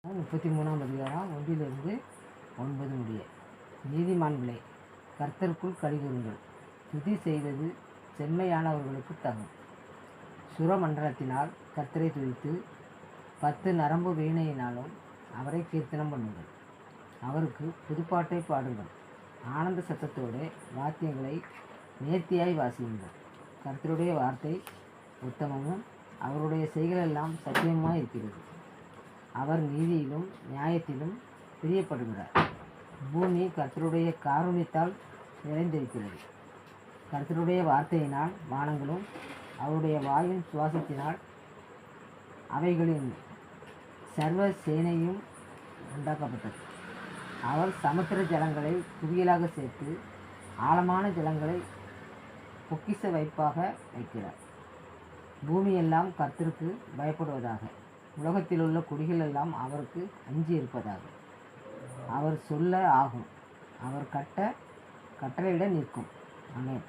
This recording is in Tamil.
33ஆம் அதிகாரம் 1 9 முடிய. நீதிமான்களே, கர்த்தருக்குள் கலிகூருங்கள். துதி செய்வது செம்மையானவர்களுக்கு தகும். சுரமண்டலத்தினால் கர்த்தரை துதித்து 10 நரம்பு வீணையினாலும் அவரை கீர்த்தனம் பண்ணுங்கள். அவருக்கு புதுப்பாட்டை பாடுங்கள். ஆனந்த சத்தத்தோடு வாத்தியங்களை நேர்த்தியாய் வாசியுங்கள். கர்த்தருடைய வார்த்தை உத்தமமும் அவருடைய செய்களெல்லாம் சத்தியமாய் இருக்கிறது. அவர் நீதியிலும் நியாயத்திலும் பிரியப்படுகிறார். பூமி கர்த்தருடைய காருண்யத்தால் நிறைந்திருக்கிறது. கர்த்தருடைய வார்த்தையினால் வானங்களும் அவருடைய வாயின் சுவாசத்தினால் அவைகளின் சர்வ சேனையும் உண்டாக்கப்பட்டது. அவர் சமுத்திர ஜலங்களை குவியலாக சேர்த்து ஆழமான ஜலங்களை பொக்கிஷ வைப்பாக வைக்கிறார். பூமியெல்லாம் கர்த்தருக்கு பயப்படுவதாக. உலகத்திலுள்ள குடிகள் எல்லாம் அவருக்கு அஞ்சி இருப்பதாக. அவர் சொல்ல ஆகும். அவர் கட்டளையிட நிற்கும். ஆமென்.